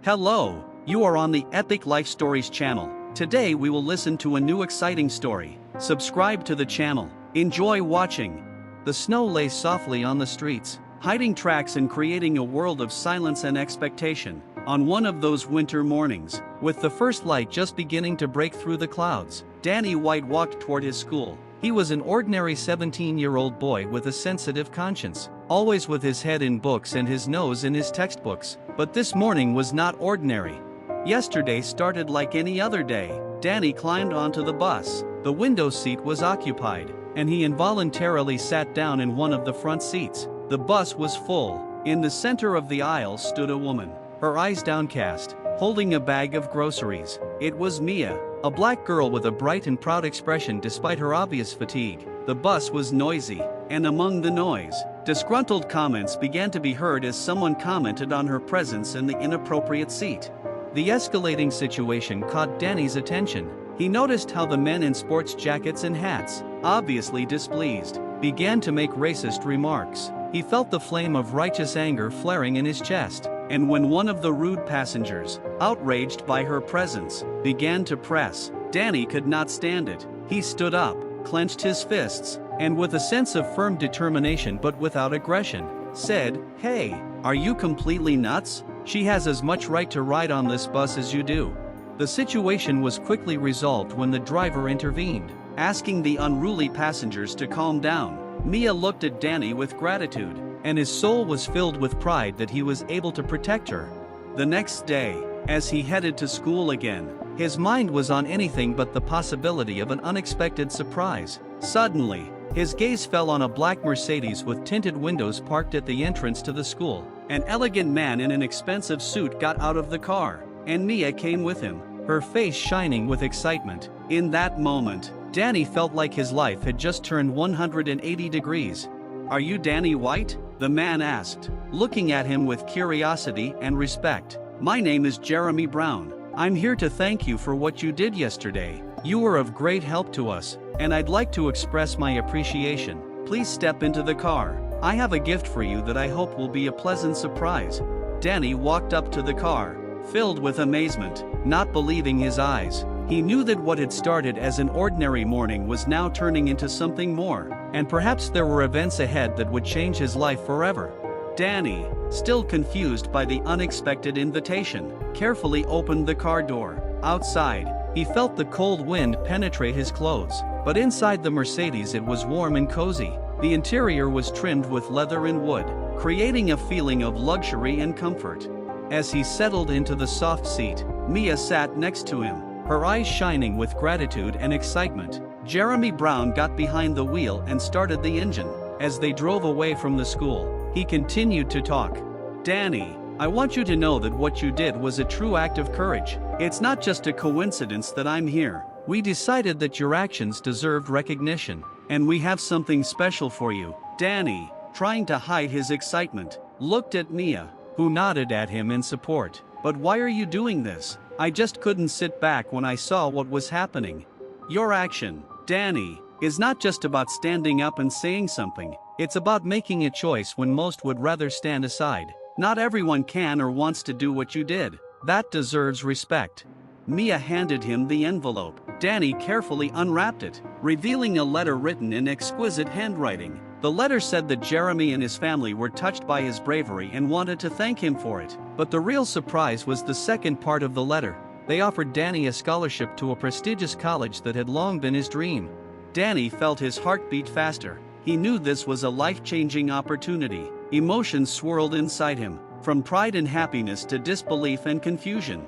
Hello, you are on the Epic Life Stories channel. Today we will listen to a new exciting story. Subscribe to the channel. Enjoy watching. The snow lay softly on the streets, hiding tracks and creating a world of silence and expectation. On one of those winter mornings, with the first light just beginning to break through the clouds, Danny White walked toward his school. He was an ordinary 17-year-old boy with a sensitive conscience, always with his head in books and his nose in his textbooks. But this morning was not ordinary. Yesterday started like any other day. Danny climbed onto the bus. The window seat was occupied, and he involuntarily sat down in one of the front seats. The bus was full. In the center of the aisle stood a woman, her eyes downcast, holding a bag of groceries. It was Mia, a black girl with a bright and proud expression despite her obvious fatigue. The bus was noisy, and among the noise, disgruntled comments began to be heard as someone commented on her presence in the inappropriate seat. The escalating situation caught Danny's attention. He noticed how the men in sports jackets and hats, obviously displeased, began to make racist remarks. He felt the flame of righteous anger flaring in his chest. And when one of the rude passengers, outraged by her presence, began to press, Danny could not stand it. He stood up, clenched his fists, and with a sense of firm determination but without aggression, said, "Hey, are you completely nuts? She has as much right to ride on this bus as you do." The situation was quickly resolved when the driver intervened, asking the unruly passengers to calm down. Mia looked at Danny with gratitude, and his soul was filled with pride that he was able to protect her. The next day, as he headed to school again, his mind was on anything but the possibility of an unexpected surprise. Suddenly, his gaze fell on a black Mercedes with tinted windows parked at the entrance to the school. An elegant man in an expensive suit got out of the car, and Mia came with him, her face shining with excitement. In that moment, Danny felt like his life had just turned 180 degrees. "Are you Danny White?" the man asked, looking at him with curiosity and respect. "My name is Jeremy Brown. I'm here to thank you for what you did yesterday. You were of great help to us, and I'd like to express my appreciation. Please step into the car. I have a gift for you that I hope will be a pleasant surprise." Danny walked up to the car, filled with amazement, not believing his eyes. He knew that what had started as an ordinary morning was now turning into something more, and perhaps there were events ahead that would change his life forever. Danny, still confused by the unexpected invitation, carefully opened the car door. Outside, he felt the cold wind penetrate his clothes, but inside the Mercedes it was warm and cozy. The interior was trimmed with leather and wood, creating a feeling of luxury and comfort. As he settled into the soft seat, Mia sat next to him, her eyes shining with gratitude and excitement. Jeremy Brown got behind the wheel and started the engine. As they drove away from the school, he continued to talk. "Danny, I want you to know that what you did was a true act of courage. It's not just a coincidence that I'm here. We decided that your actions deserved recognition, and we have something special for you." Danny, trying to hide his excitement, looked at Mia, who nodded at him in support. "But why are you doing this? I just couldn't sit back when I saw what was happening." Your action, Danny, is not just about standing up and saying something. It's about making a choice when most would rather stand aside. Not everyone can or wants to do what you did. That deserves respect. Mia handed him the envelope. Danny carefully unwrapped it, revealing a letter written in exquisite handwriting. The letter said that Jeremy and his family were touched by his bravery and wanted to thank him for it. But the real surprise was the second part of the letter. They offered Danny a scholarship to a prestigious college that had long been his dream. Danny felt his heart beat faster. He knew this was a life-changing opportunity. Emotions swirled inside him, from pride and happiness to disbelief and confusion.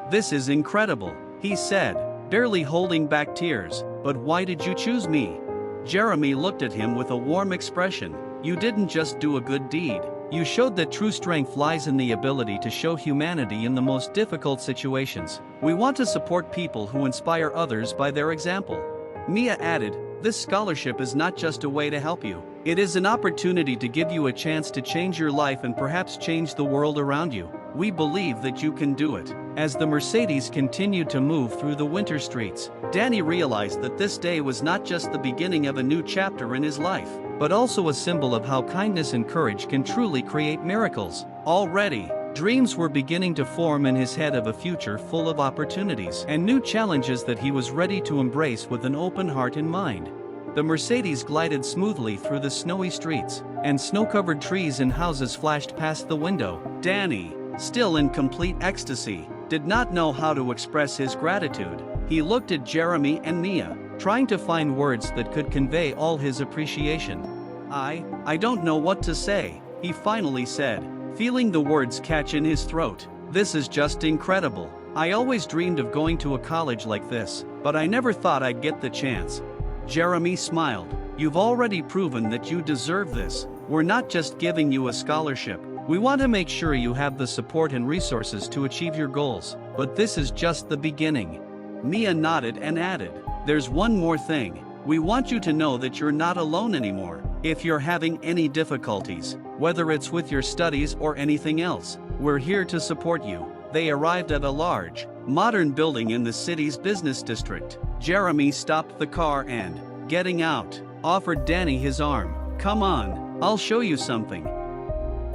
"This is incredible," he said, barely holding back tears. "But why did you choose me?" Jeremy looked at him with a warm expression. "You didn't just do a good deed. You showed that true strength lies in the ability to show humanity in the most difficult situations. We want to support people who inspire others by their example." Mia added, "This scholarship is not just a way to help you. It is an opportunity to give you a chance to change your life and perhaps change the world around you. We believe that you can do it." As the Mercedes continued to move through the winter streets, Danny realized that this day was not just the beginning of a new chapter in his life, but also a symbol of how kindness and courage can truly create miracles. Already, Dreams were beginning to form in his head of a future full of opportunities and new challenges that he was ready to embrace with an open heart and mind. The Mercedes glided smoothly through the snowy streets, and snow-covered trees and houses flashed past the window. Danny, still in complete ecstasy, did not know how to express his gratitude. He looked at Jeremy and Mia, trying to find words that could convey all his appreciation. I don't know what to say," he finally said, feeling the words catch in his throat. "This is just incredible. I always dreamed of going to a college like this, but I never thought I'd get the chance." Jeremy smiled. "You've already proven that you deserve this. We're not just giving you a scholarship. We want to make sure you have the support and resources to achieve your goals, but this is just the beginning." Mia nodded and added, "There's one more thing. We want you to know that you're not alone anymore. If you're having any difficulties, whether it's with your studies or anything else, we're here to support you." They arrived at a large, modern building in the city's business district. Jeremy stopped the car and, getting out, offered Danny his arm. "Come on, I'll show you something."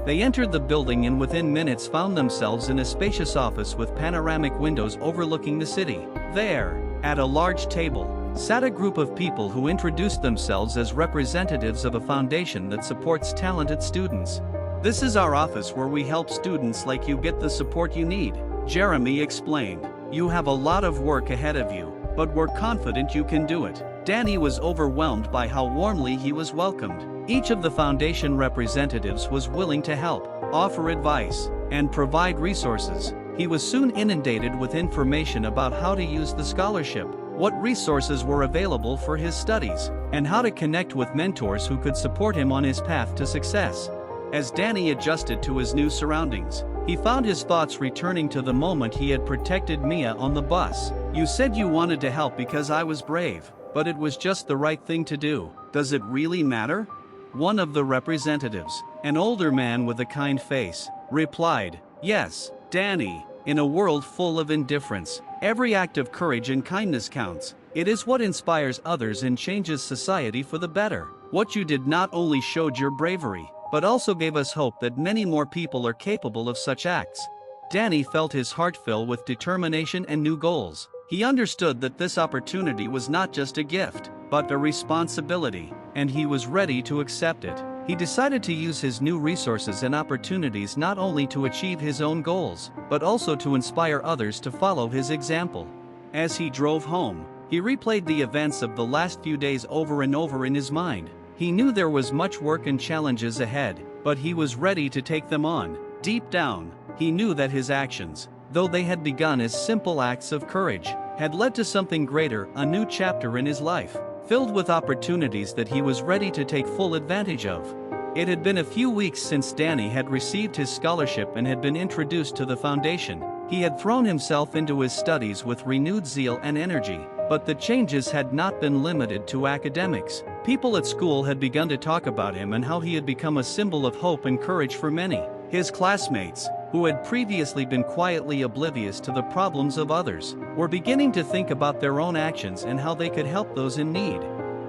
They entered the building and within minutes found themselves in a spacious office with panoramic windows overlooking the city. There, at a large table, sat a group of people who introduced themselves as representatives of a foundation that supports talented students. "This is our office where we help students like you get the support you need," Jeremy explained. "You have a lot of work ahead of you, but we're confident you can do it." Danny was overwhelmed by how warmly he was welcomed. Each of the foundation representatives was willing to help, offer advice, and provide resources. He was soon inundated with information about how to use the scholarship, what resources were available for his studies, and how to connect with mentors who could support him on his path to success. As Danny adjusted to his new surroundings, he found his thoughts returning to the moment he had protected Mia on the bus. "You said you wanted to help because I was brave, but it was just the right thing to do. Does it really matter?" One of the representatives, an older man with a kind face, replied, "Yes, Danny, in a world full of indifference, every act of courage and kindness counts. It is what inspires others and changes society for the better. What you did not only showed your bravery, but also gave us hope that many more people are capable of such acts." Danny felt his heart fill with determination and new goals. He understood that this opportunity was not just a gift, but a responsibility, and he was ready to accept it. He decided to use his new resources and opportunities not only to achieve his own goals, but also to inspire others to follow his example. As he drove home, he replayed the events of the last few days over and over in his mind. He knew there was much work and challenges ahead, but he was ready to take them on. Deep down, he knew that his actions, though they had begun as simple acts of courage, had led to something greater, a new chapter in his life, filled with opportunities that he was ready to take full advantage of. It had been a few weeks since Danny had received his scholarship and had been introduced to the foundation. He had thrown himself into his studies with renewed zeal and energy, but the changes had not been limited to academics. People at school had begun to talk about him and how he had become a symbol of hope and courage for many. His classmates, who had previously been quietly oblivious to the problems of others, were beginning to think about their own actions and how they could help those in need.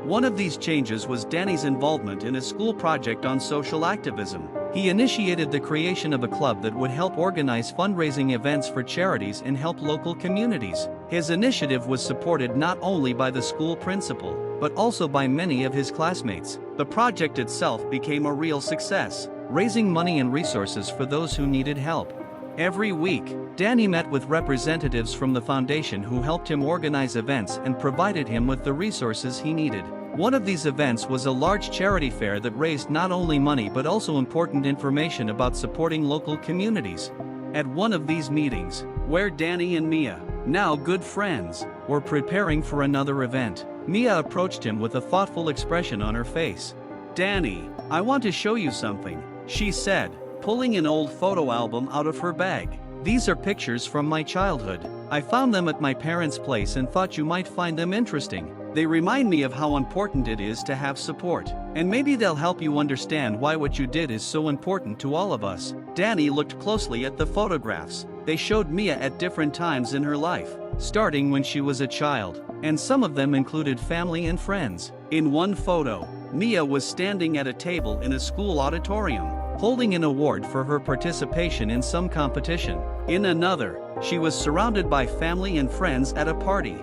One of these changes was Danny's involvement in a school project on social activism. He initiated the creation of a club that would help organize fundraising events for charities and help local communities. His initiative was supported not only by the school principal, but also by many of his classmates. The project itself became a real success, raising money and resources for those who needed help. Every week, Danny met with representatives from the foundation who helped him organize events and provided him with the resources he needed. One of these events was a large charity fair that raised not only money but also important information about supporting local communities. At one of these meetings, where Danny and Mia, now good friends, were preparing for another event, Mia approached him with a thoughtful expression on her face. "Danny, I want to show you something," she said, pulling an old photo album out of her bag. "These are pictures from my childhood. I found them at my parents' place and thought you might find them interesting. They remind me of how important it is to have support, and maybe they'll help you understand why what you did is so important to all of us." Danny looked closely at the photographs. They showed Mia at different times in her life, starting when she was a child, and some of them included family and friends. In one photo, Mia was standing at a table in a school auditorium. holding an award for her participation in some competition. In another, she was surrounded by family and friends at a party.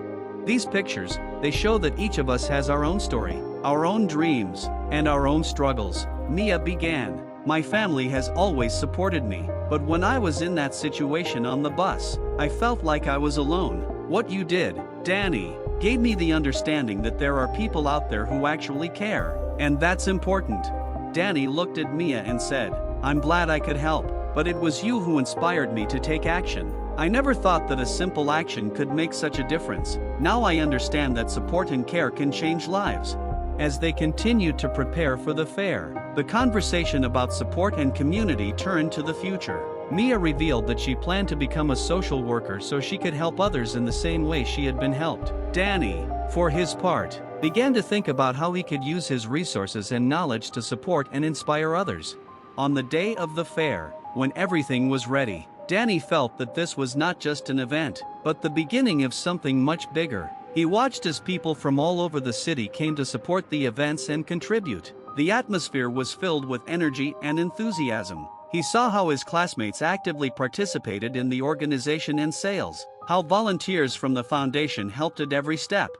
These pictures, they show that each of us has our own story, our own dreams, and our own struggles. Mia began. My family has always supported me, but when I was in that situation on the bus, I felt like I was alone. What you did, Danny, gave me the understanding that there are people out there who actually care, and that's important. Danny looked at Mia and said, I'm glad I could help, but it was you who inspired me to take action. I never thought that a simple action could make such a difference. Now I understand that support and care can change lives. As they continued to prepare for the fair, the conversation about support and community turned to the future. Mia revealed that she planned to become a social worker so she could help others in the same way she had been helped. Danny, for his part, began to think about how he could use his resources and knowledge to support and inspire others. On the day of the fair, when everything was ready, Danny felt that this was not just an event, but the beginning of something much bigger. He watched as people from all over the city came to support the events and contribute. The atmosphere was filled with energy and enthusiasm. He saw how his classmates actively participated in the organization and sales, how volunteers from the foundation helped at every step.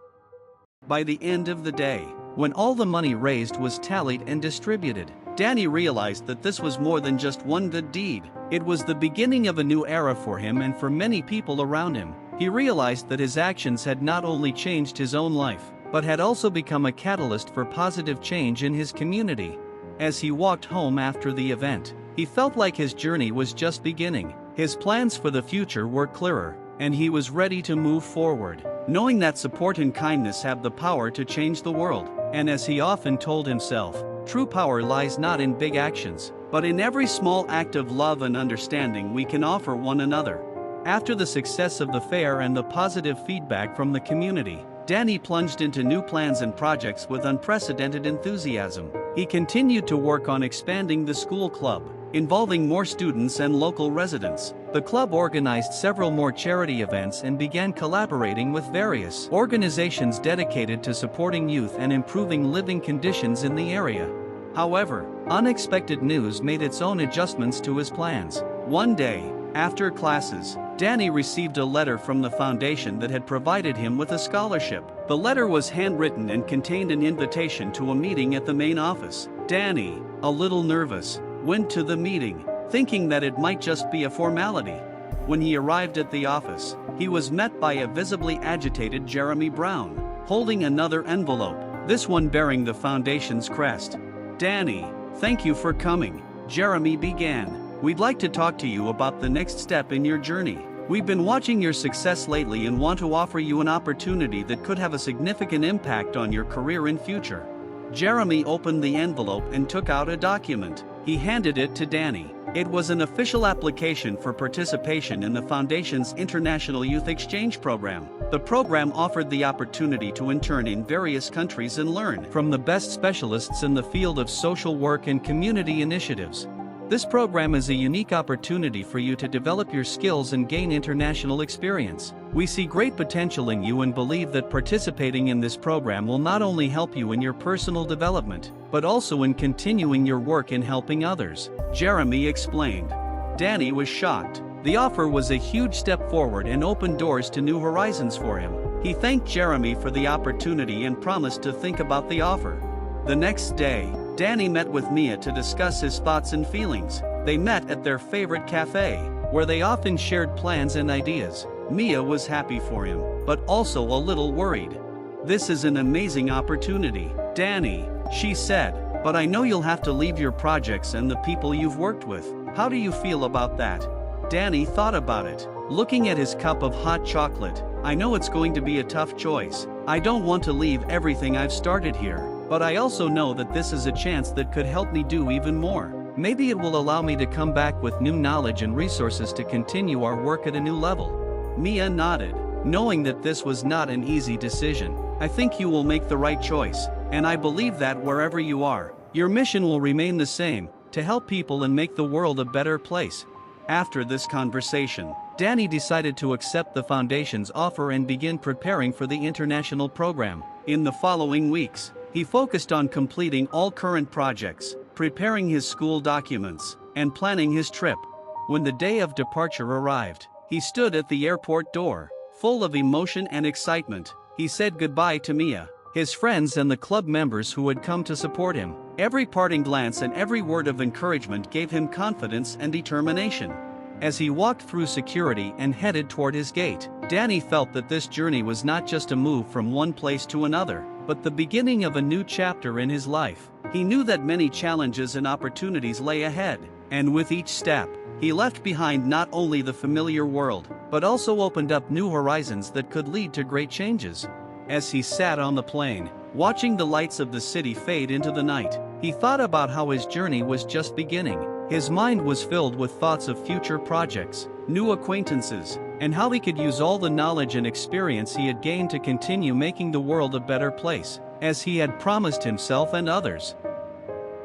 By the end of the day, when all the money raised was tallied and distributed, Danny realized that this was more than just one good deed. It was the beginning of a new era for him and for many people around him. He realized that his actions had not only changed his own life, but had also become a catalyst for positive change in his community. As he walked home after the event, he felt like his journey was just beginning. His plans for the future were clearer, and he was ready to move forward, knowing that support and kindness have the power to change the world. And as he often told himself, true power lies not in big actions, but in every small act of love and understanding we can offer one another. After the success of the fair and the positive feedback from the community, Danny plunged into new plans and projects with unprecedented enthusiasm. He continued to work on expanding the school club, involving more students and local residents. The club organized several more charity events and began collaborating with various organizations dedicated to supporting youth and improving living conditions in the area. However, unexpected news made its own adjustments to his plans. One day, after classes, Danny received a letter from the foundation that had provided him with a scholarship. The letter was handwritten and contained an invitation to a meeting at the main office. Danny, a little nervous, went to the meeting, thinking that it might just be a formality. When he arrived at the office, he was met by a visibly agitated Jeremy Brown, holding another envelope, this one bearing the foundation's crest. Danny, thank you for coming, Jeremy began. We'd like to talk to you about the next step in your journey. We've been watching your success lately and want to offer you an opportunity that could have a significant impact on your career in future. Jeremy opened the envelope and took out a document. He handed it to Danny. It was an official application for participation in the Foundation's International Youth Exchange Program. The program offered the opportunity to intern in various countries and learn from the best specialists in the field of social work and community initiatives. This program is a unique opportunity for you to develop your skills and gain international experience. We see great potential in you and believe that participating in this program will not only help you in your personal development, but also in continuing your work in helping others, Jeremy explained. Danny was shocked. The offer was a huge step forward and opened doors to new horizons for him. He thanked Jeremy for the opportunity and promised to think about the offer. The next day, Danny met with Mia to discuss his thoughts and feelings. They met at their favorite cafe, where they often shared plans and ideas. Mia was happy for him, but also a little worried. This is an amazing opportunity, Danny, she said, but I know you'll have to leave your projects and the people you've worked with. How do you feel about that? Danny thought about it, looking at his cup of hot chocolate. I know it's going to be a tough choice. I don't want to leave everything I've started here. But I also know that this is a chance that could help me do even more. Maybe it will allow me to come back with new knowledge and resources to continue our work at a new level. Mia nodded, knowing that this was not an easy decision. I think you will make the right choice, and I believe that wherever you are, your mission will remain the same, to help people and make the world a better place. After this conversation, Danny decided to accept the Foundation's offer and begin preparing for the international program. In the following weeks, he focused on completing all current projects, preparing his school documents, and planning his trip. When the day of departure arrived, he stood at the airport door, full of emotion and excitement. He said goodbye to Mia, his friends and the club members who had come to support him. Every parting glance and every word of encouragement gave him confidence and determination. As he walked through security and headed toward his gate, Danny felt that this journey was not just a move from one place to another, but the beginning of a new chapter in his life. He knew that many challenges and opportunities lay ahead, and with each step, he left behind not only the familiar world, but also opened up new horizons that could lead to great changes. As he sat on the plane, watching the lights of the city fade into the night, he thought about how his journey was just beginning. His mind was filled with thoughts of future projects, new acquaintances, and how he could use all the knowledge and experience he had gained to continue making the world a better place, as he had promised himself and others.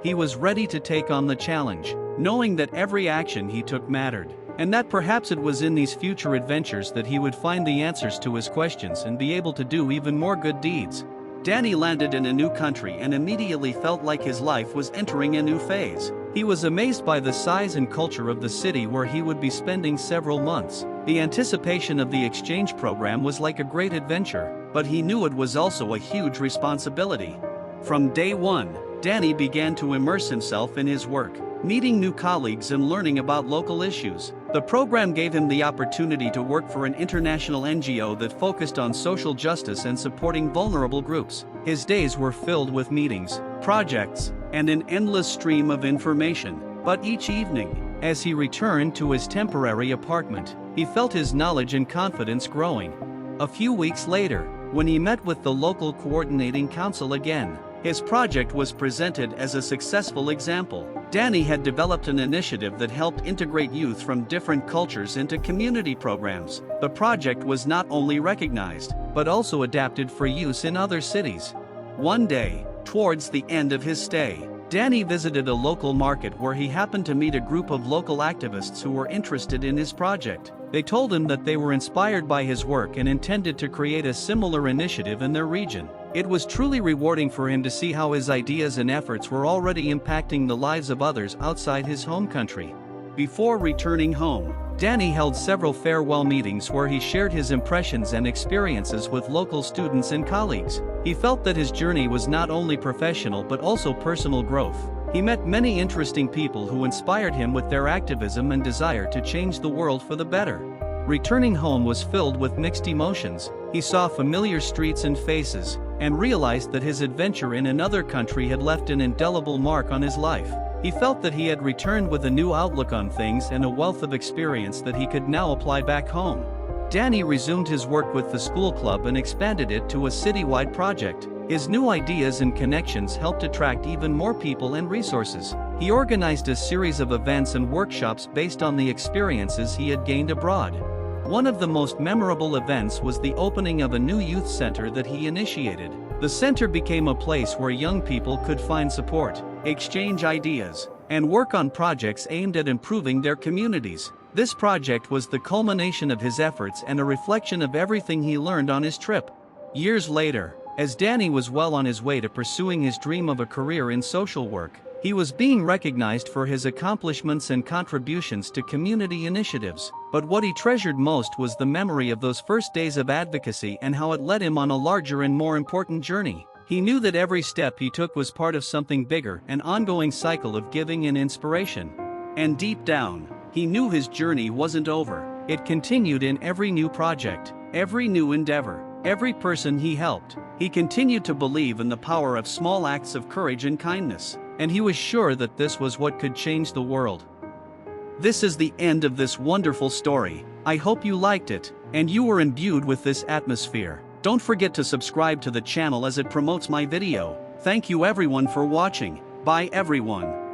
He was ready to take on the challenge, knowing that every action he took mattered, and that perhaps it was in these future adventures that he would find the answers to his questions and be able to do even more good deeds. Danny landed in a new country and immediately felt like his life was entering a new phase. He was amazed by the size and culture of the city where he would be spending several months. The anticipation of the exchange program was like a great adventure, but he knew it was also a huge responsibility. From day one, Danny began to immerse himself in his work, meeting new colleagues and learning about local issues. The program gave him the opportunity to work for an international NGO that focused on social justice and supporting vulnerable groups. His days were filled with meetings, projects, and an endless stream of information. But each evening, as he returned to his temporary apartment, he felt his knowledge and confidence growing. A few weeks later, when he met with the local coordinating council again, his project was presented as a successful example. Danny had developed an initiative that helped integrate youth from different cultures into community programs. The project was not only recognized, but also adapted for use in other cities. One day, towards the end of his stay, Danny visited a local market where he happened to meet a group of local activists who were interested in his project. They told him that they were inspired by his work and intended to create a similar initiative in their region. It was truly rewarding for him to see how his ideas and efforts were already impacting the lives of others outside his home country. Before returning home, Danny held several farewell meetings where he shared his impressions and experiences with local students and colleagues. He felt that his journey was not only professional but also personal growth. He met many interesting people who inspired him with their activism and desire to change the world for the better. Returning home was filled with mixed emotions. He saw familiar streets and faces, and realized that his adventure in another country had left an indelible mark on his life. He felt that he had returned with a new outlook on things and a wealth of experience that he could now apply back home. Danny resumed his work with the school club and expanded it to a citywide project. His new ideas and connections helped attract even more people and resources. He organized a series of events and workshops based on the experiences he had gained abroad. One of the most memorable events was the opening of a new youth center that he initiated. The center became a place where young people could find support, exchange ideas, and work on projects aimed at improving their communities. This project was the culmination of his efforts and a reflection of everything he learned on his trip. Years later, as Danny was well on his way to pursuing his dream of a career in social work, he was being recognized for his accomplishments and contributions to community initiatives. But what he treasured most was the memory of those first days of advocacy and how it led him on a larger and more important journey. He knew that every step he took was part of something bigger, an ongoing cycle of giving and inspiration. And deep down, he knew his journey wasn't over. It continued in every new project, every new endeavor, every person he helped. He continued to believe in the power of small acts of courage and kindness, and he was sure that this was what could change the world. This is the end of this wonderful story. I hope you liked it, and you were imbued with this atmosphere. Don't forget to subscribe to the channel as it promotes my video. Thank you everyone for watching. Bye everyone.